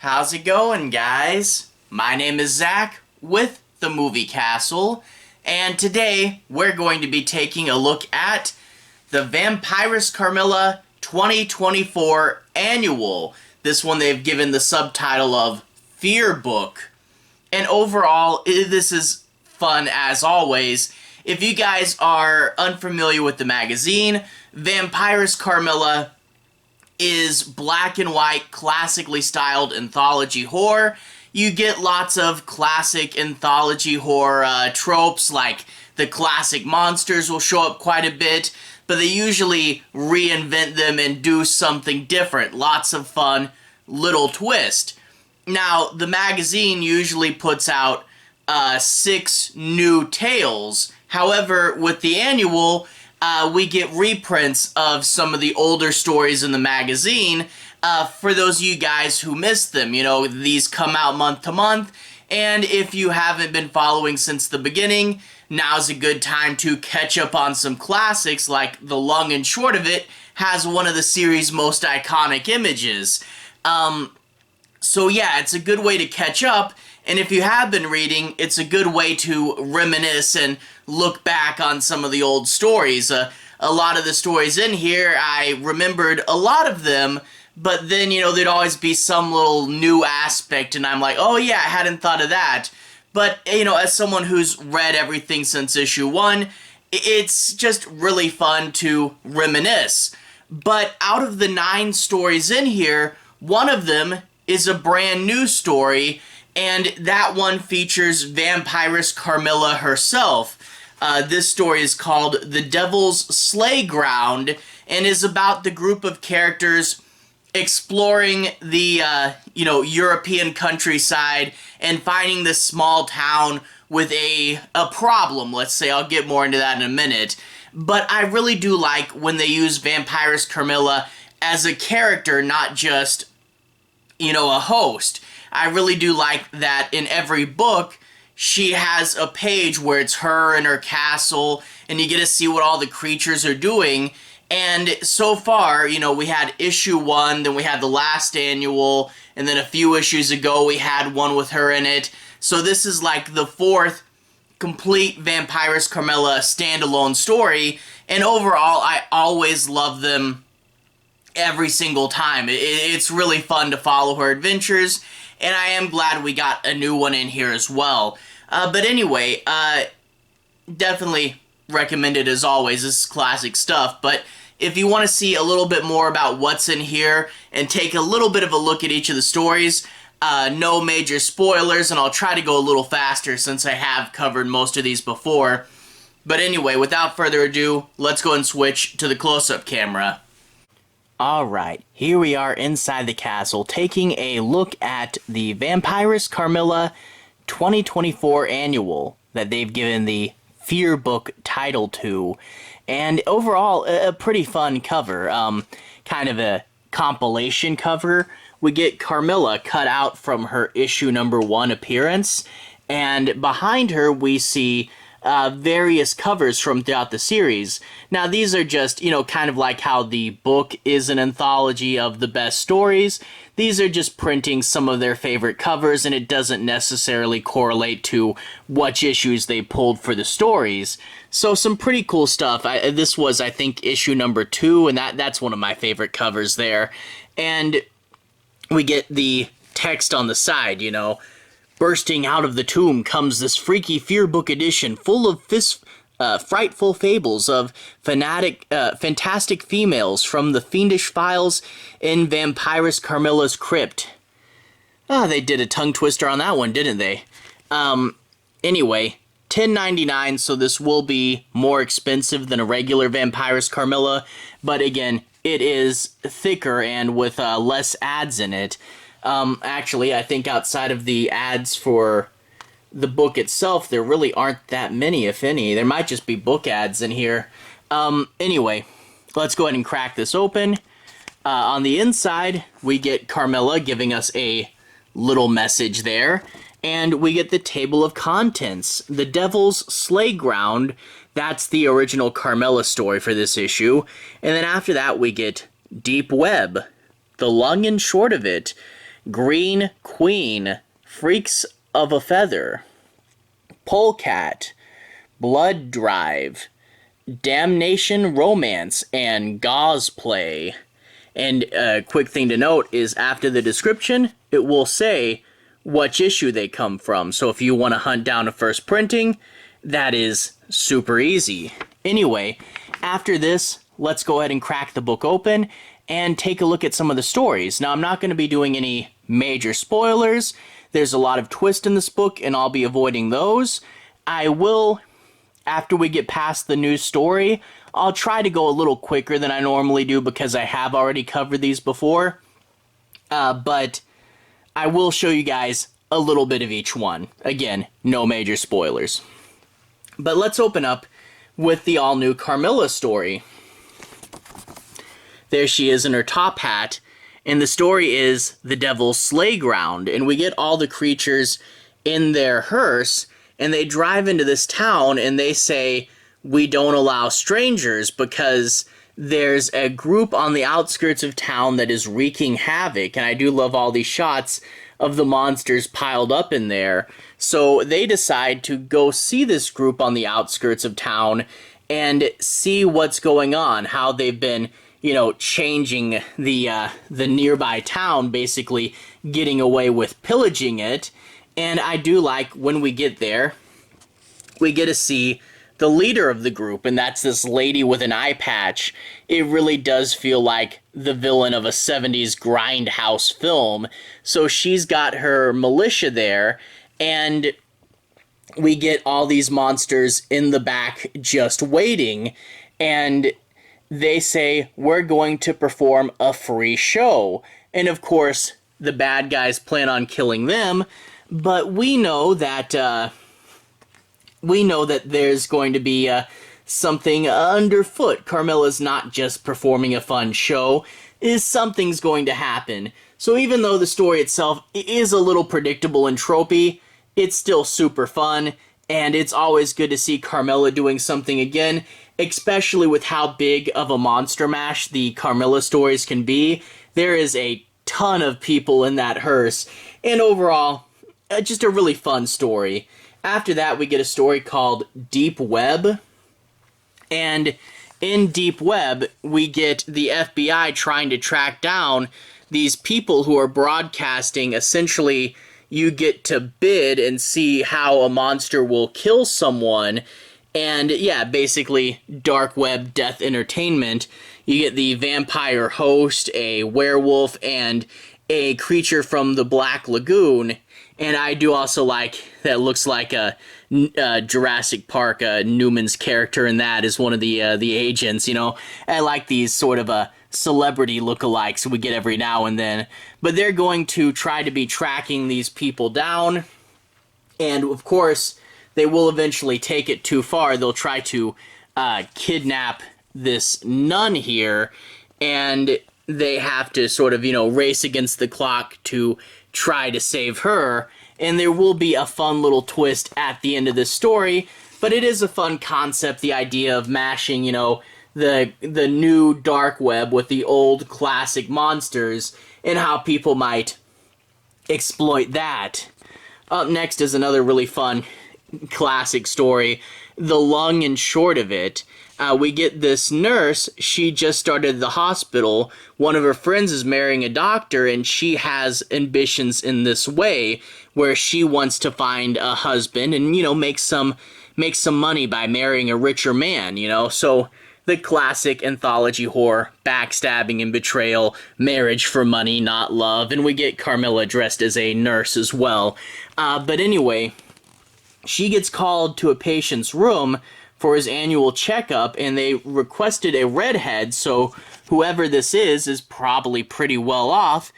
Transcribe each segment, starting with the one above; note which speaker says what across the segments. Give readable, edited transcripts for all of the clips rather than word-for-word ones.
Speaker 1: How's it going, guys? My name is Zach with the Movie Castle, and today we're going to be taking a look at the Vampiress Carmilla 2024 Annual. This one they've given the subtitle of Fear Book. And overall, this is fun as always. If you guys are unfamiliar with the magazine, Vampiress Carmilla is black and white, classically styled anthology horror. You get lots of classic anthology horror tropes, like the classic monsters will show up quite a bit, but they usually reinvent them and do something different. Lots of fun little twist. Now, the magazine usually puts out 6 new tales. However, with the annual, we get reprints of some of the older stories in the magazine for those of you guys who missed them. You know, these come out month to month, and if you haven't been following since the beginning, now's a good time to catch up on some classics, like the long and short of it has one of the series' most iconic images. So yeah, it's a good way to catch up, and if you have been reading, it's a good way to reminisce and look back on some of the old stories. A lot of the stories in here, I remembered a lot of them, but then, you know, there'd always be some little new aspect, and I'm like, oh yeah, I hadn't thought of that. But, you know, as someone who's read everything since issue 1, it's just really fun to reminisce. But out of the 9 stories in here, one of them is a brand new story, and that one features Vampiress Carmilla herself. This story is called The Devil's Slayground, and is about the group of characters exploring the, European countryside and finding this small town with a problem, let's say. I'll get more into that in a minute. But I really do like when they use Vampiress Carmilla as a character, not just, a host. I really do like that in every book, she has a page where it's her and her castle, and you get to see what all the creatures are doing. And so far, we had issue 1, then we had the last annual, and then a few issues ago we had one with her in it. So this is like the 4th complete Vampiress Carmilla standalone story, and overall I always love them every single time. It's really fun to follow her adventures, and I am glad we got a new one in here as well. But anyway, definitely recommend it as always. This is classic stuff. But if you want to see a little bit more about what's in here and take a little bit of a look at each of the stories, no major spoilers, and I'll try to go a little faster since I have covered most of these before. But anyway, without further ado, let's go and switch to the close-up camera. Alright, here we are inside the castle, taking a look at the Vampiress Carmilla 2024 Annual that they've given the Fear Book title to. And overall, a pretty fun cover. Kind of a compilation cover. We get Carmilla cut out from her issue number 1 appearance, and behind her we see various covers from throughout the series. Now these are just, kind of like how the book is an anthology of the best stories. These are just printing some of their favorite covers, and it doesn't necessarily correlate to which issues they pulled for the stories. So some pretty cool stuff. This was, I think, issue number 2, and that's one of my favorite covers there. And we get the text on the side, Bursting out of the tomb comes this freaky Fear Book edition full of frightful fables of fantastic females from the fiendish files in Vampiress Carmilla's crypt. They did a tongue twister on that one, didn't they? Anyway, $10.99, so this will be more expensive than a regular Vampiress Carmilla, but again, it is thicker and with less ads in it. Actually, I think outside of the ads for the book itself, there really aren't that many, if any. There might just be book ads in here. Anyway, let's go ahead and crack this open. On the inside, we get Carmilla giving us a little message there, and we get the table of contents. The Devil's Slayground, that's the original Carmilla story for this issue. And then after that, we get Deep Web, the long and short of it. Green Queen, Freaks of a Feather, Polecat, Blood Drive, Damnation Romance, and Gauze Play. And a quick thing to note is after the description, it will say which issue they come from. So if you want to hunt down a first printing, that is super easy. Anyway, after this, let's go ahead and crack the book open and take a look at some of the stories. Now, I'm not going to be doing any major spoilers. There's a lot of twist in this book, and I'll be avoiding those. I will, after we get past the new story, I'll try to go a little quicker than I normally do because I have already covered these before. But I will show you guys a little bit of each one. Again, no major spoilers. But let's open up with the all-new Carmilla story. There she is in her top hat, and the story is the Devil's Slayground, and we get all the creatures in their hearse, and they drive into this town, and they say, we don't allow strangers because there's a group on the outskirts of town that is wreaking havoc, and I do love all these shots of the monsters piled up in there. So they decide to go see this group on the outskirts of town and see what's going on, how they've been, you know, changing the nearby town, basically getting away with pillaging it. And I do like when we get there, we get to see the leader of the group, and that's this lady with an eye patch. It really does feel like the villain of a 70s grindhouse film. So she's got her militia there, and we get all these monsters in the back just waiting, and they say, we're going to perform a free show. And of course, the bad guys plan on killing them, but we know that there's going to be something underfoot. Carmilla's not just performing a fun show, something's going to happen. So even though the story itself is a little predictable and tropey, it's still super fun, and it's always good to see Carmilla doing something again, especially with how big of a monster mash the Carmilla stories can be. There is a ton of people in that hearse, and overall, just a really fun story. After that, we get a story called Deep Web, and in Deep Web, we get the FBI trying to track down these people who are broadcasting. Essentially, you get to bid and see how a monster will kill someone, and yeah, basically dark web death entertainment. You get the vampire host, a werewolf, and a creature from the Black Lagoon. And I do also like that looks like a Jurassic Park. Newman's character in that is one of the agents. You know, I like these sort of celebrity lookalikes we get every now and then. But they're going to try to be tracking these people down, and of course, they will eventually take it too far. They'll try to kidnap this nun here, and they have to sort of, you know, race against the clock to try to save her, and there will be a fun little twist at the end of this story, but it is a fun concept, the idea of mashing, you know, the new dark web with the old classic monsters, and how people might exploit that. Up next is another really fun classic story, The Long and Short of It. We get this nurse, she just started the hospital. One of her friends is marrying a doctor, and she has ambitions in this way, where she wants to find a husband and, you know, make some money by marrying a richer man, you know? So the classic anthology horror, backstabbing and betrayal, marriage for money, not love, and we get Carmilla dressed as a nurse as well. But anyway, she gets called to a patient's room for his annual checkup, and they requested a redhead, so whoever this is probably pretty well off,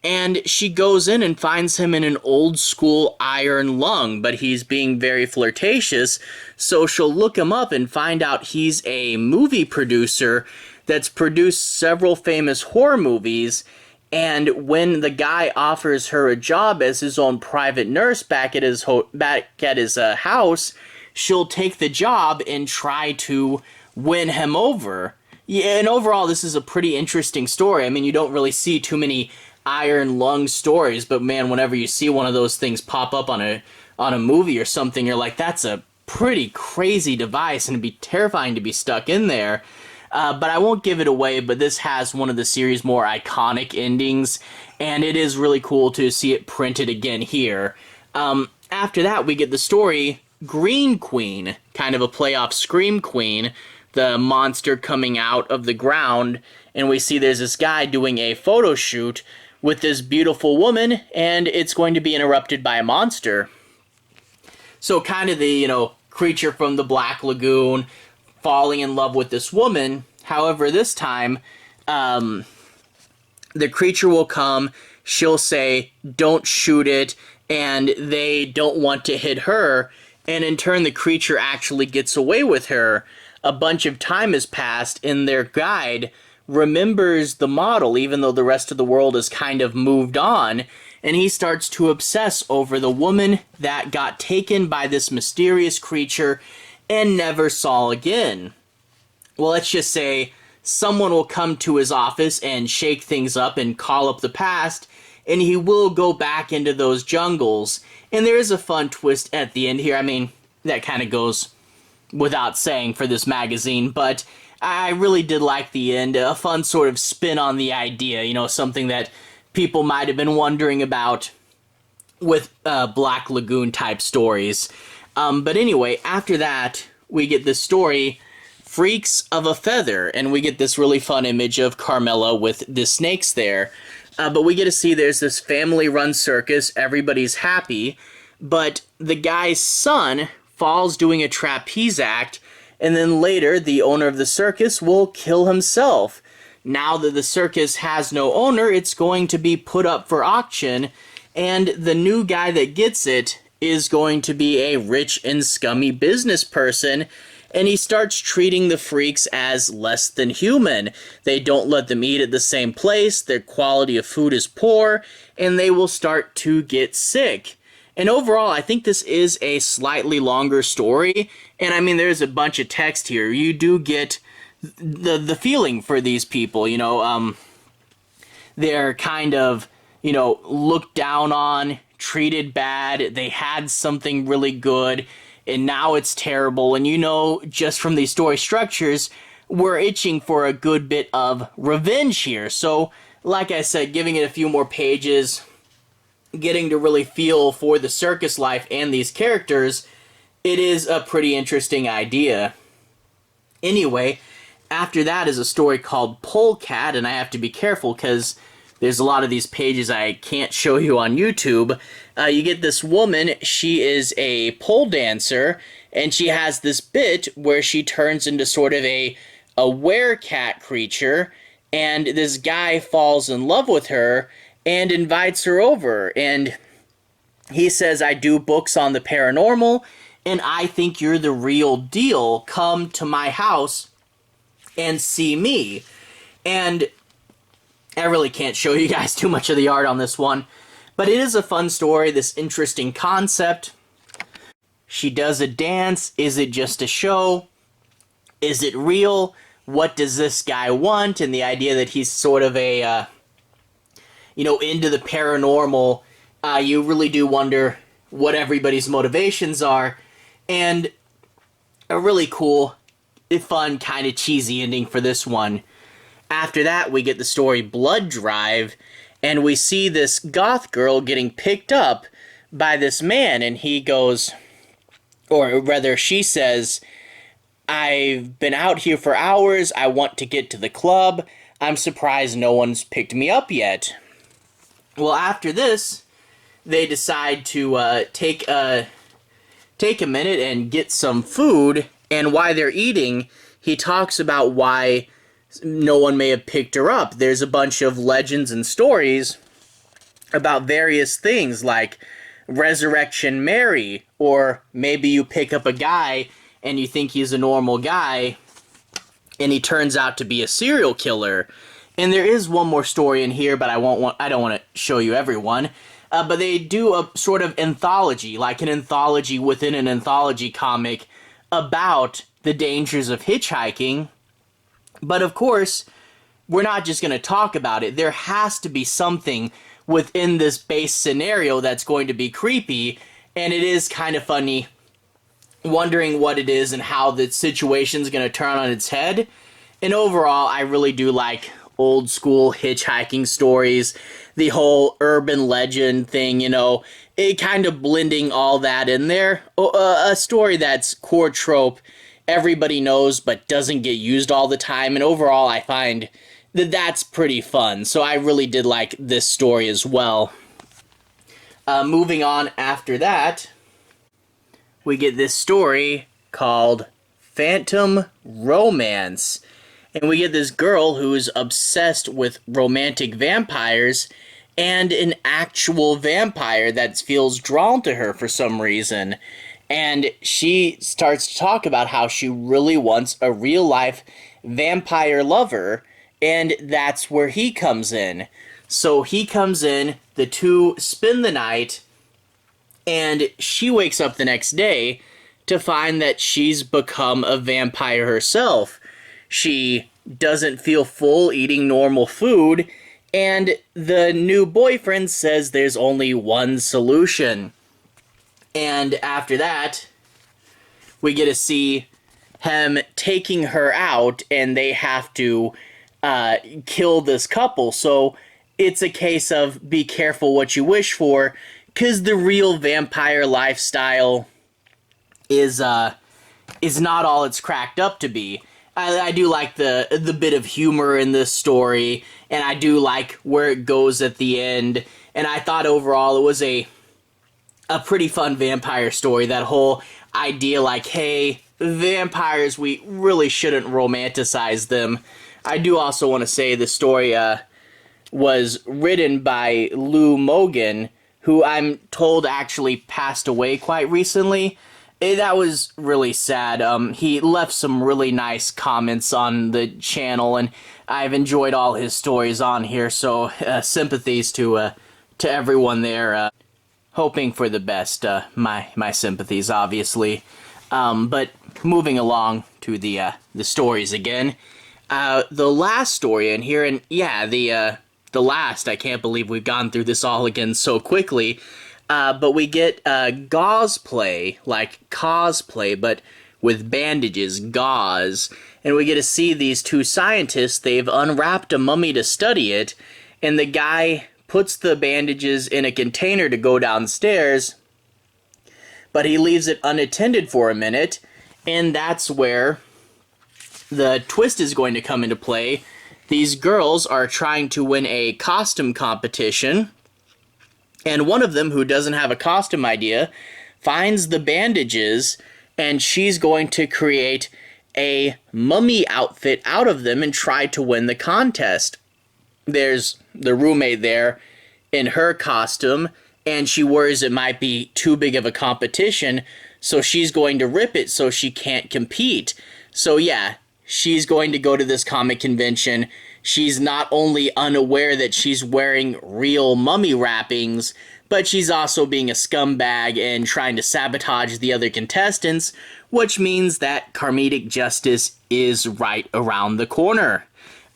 Speaker 1: and she goes in and finds him in an old-school iron lung, but he's being very flirtatious, so she'll look him up and find out he's a movie producer that's produced several famous horror movies, and when the guy offers her a job as his own private nurse back at his house, she'll take the job and try to win him over. Yeah, and overall, this is a pretty interesting story. I mean, you don't really see too many iron lung stories, but man, whenever you see one of those things pop up on a movie or something, you're like, that's a pretty crazy device, and it'd be terrifying to be stuck in there. But I won't give it away, but this has one of the series' more iconic endings, and it is really cool to see it printed again here. After that, we get the story Green Queen, kind of a play off Scream Queen, the monster coming out of the ground, and we see there's this guy doing a photo shoot with this beautiful woman, and it's going to be interrupted by a monster. So kind of the, creature from the Black Lagoon falling in love with this woman. However, this time, the creature will come, she'll say, don't shoot it, and they don't want to hit her, and in turn the creature actually gets away with her. A bunch of time has passed, and their guide remembers the model, even though the rest of the world has kind of moved on, and he starts to obsess over the woman that got taken by this mysterious creature and never saw again. Well, let's just say someone will come to his office and shake things up and call up the past, and he will go back into those jungles. And there is a fun twist at the end here. I mean, that kind of goes without saying for this magazine, but I really did like the end. A fun sort of spin on the idea, something that people might have been wondering about with Black Lagoon type stories. But anyway, after that, we get this story, Freaks of a Feather, and we get this really fun image of Carmilla with the snakes there. But we get to see there's this family-run circus, everybody's happy, but the guy's son falls doing a trapeze act, and then later the owner of the circus will kill himself. Now that the circus has no owner, it's going to be put up for auction, and the new guy that gets it is going to be a rich and scummy business person, and he starts treating the freaks as less than human. They don't let them eat at the same place, their quality of food is poor, and they will start to get sick. And overall, I think this is a slightly longer story, and I mean, there's a bunch of text here. You do get the feeling for these people, they're kind of, looked down on, treated bad, they had something really good, and now it's terrible, and just from these story structures, we're itching for a good bit of revenge here. So, like I said, giving it a few more pages, getting to really feel for the circus life and these characters, it is a pretty interesting idea. Anyway, after that is a story called Polecat, and I have to be careful because there's a lot of these pages I can't show you on YouTube. You get this woman, she is a pole dancer, and she has this bit where she turns into sort of a werecat creature, and this guy falls in love with her and invites her over, and he says, I do books on the paranormal, and I think you're the real deal. Come to my house and see me. And I really can't show you guys too much of the art on this one, but it is a fun story, this interesting concept. She does a dance. Is it just a show? Is it real? What does this guy want? And the idea that he's sort of a, into the paranormal, you really do wonder what everybody's motivations are. And a really cool, fun, kind of cheesy ending for this one. After that, we get the story Blood Drive, and we see this goth girl getting picked up by this man, and he goes, or rather she says, I've been out here for hours, I want to get to the club, I'm surprised no one's picked me up yet. Well, after this, they decide to take a minute and get some food, and while they're eating, he talks about why no one may have picked her up. There's a bunch of legends and stories about various things like Resurrection Mary, or maybe you pick up a guy and you think he's a normal guy and he turns out to be a serial killer. And there is one more story in here, but I don't want to show you everyone. But they do a sort of anthology, like an anthology within an anthology comic about the dangers of hitchhiking. But of course, we're not just going to talk about it. There has to be something within this base scenario that's going to be creepy, and it is kind of funny wondering what it is and how the situation's going to turn on its head. And overall, I really do like old school hitchhiking stories, the whole urban legend thing, you know, it kind of blending all that in there. A story that's core trope, everybody knows, but doesn't get used all the time. And overall, I find that that's pretty fun. So I really did like this story as well. Moving on after that, we get this story called Phantom Romance. And we get this girl who's obsessed with romantic vampires and an actual vampire that feels drawn to her for some reason. And she starts to talk about how she really wants a real-life vampire lover, and that's where he comes in. So he comes in, the two spend the night, and she wakes up the next day to find that she's become a vampire herself. She doesn't feel full eating normal food, and the new boyfriend says there's only one solution. And after that, we get to see him taking her out, and they have to kill this couple. So it's a case of be careful what you wish for, because the real vampire lifestyle is not all it's cracked up to be. I do like the bit of humor in this story, and I do like where it goes at the end. And I thought overall it was a pretty fun vampire story. That whole idea, like, hey, vampires, we really shouldn't romanticize them. I do also want to say the story was written by Mogan, who I'm told actually passed away quite recently. That was really sad. He left some really nice comments on the channel, and I've enjoyed all his stories on here, so sympathies to everyone there. Hoping for the best, my sympathies, obviously. But moving along to the stories again. The last story in here, and yeah, the last, I can't believe we've gone through this all again so quickly. But we get gauze play, like cosplay, but with bandages, gauze. And we get to see these two scientists. They've unwrapped a mummy to study it, and the guy puts the bandages in a container to go downstairs, but he leaves it unattended for a minute, and that's where the twist is going to come into play. These girls are trying to win a costume competition, and one of them, who doesn't have a costume idea, finds the bandages, and she's going to create a mummy outfit out of them and try to win the contest. There's the roommate there in her costume, and she worries it might be too big of a competition, so she's going to rip it so she can't compete. So yeah, she's going to go to this comic convention. She's not only unaware that she's wearing real mummy wrappings, but she's also being a scumbag and trying to sabotage the other contestants, which means that karmic justice is right around the corner.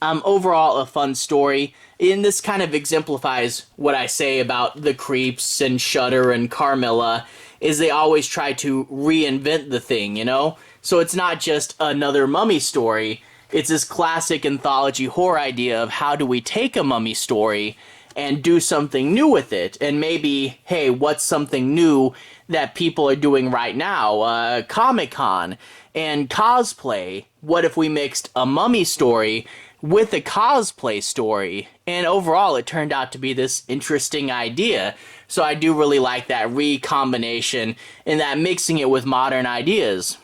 Speaker 1: Overall, a fun story, and this kind of exemplifies what I say about the Creeps and Shudder and Carmilla, is they always try to reinvent the thing, you know? So it's not just another mummy story. It's this classic anthology horror idea of how do we take a mummy story and do something new with it. And maybe, hey, what's something new that people are doing right now? Comic-Con and cosplay. What if we mixed a mummy story with a cosplay story? And overall, it turned out to be this interesting idea. So I do really like that recombination and that mixing it with modern ideas.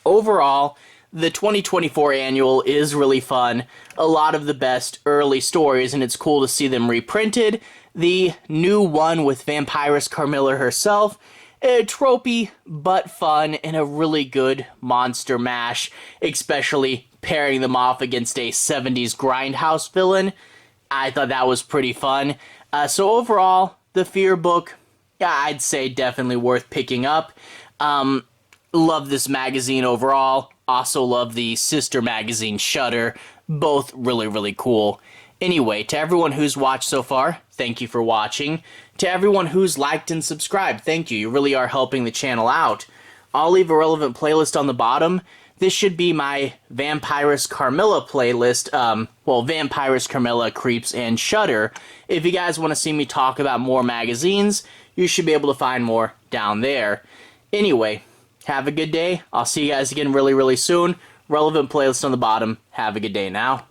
Speaker 1: Overall, the 2024 annual is really fun. A lot of the best early stories, and it's cool to see them reprinted. The new one with Vampiress Carmilla herself, tropey but fun, and a really good monster mash, especially pairing them off against a 70s grindhouse villain. I thought that was pretty fun. So overall, the Fear book, yeah, I'd say definitely worth picking up. Love this magazine overall. Also love the sister magazine Shudder. Both really, really cool. Anyway, to everyone who's watched so far, thank you for watching. To everyone who's liked and subscribed, thank you. You really are helping the channel out. I'll leave a relevant playlist on the bottom. This should be my Vampiress Carmilla playlist. Vampiress Carmilla, Creeps, and Shudder. If you guys want to see me talk about more magazines, you should be able to find more down there. Anyway, have a good day. I'll see you guys again really, really soon. Relevant playlist on the bottom. Have a good day now.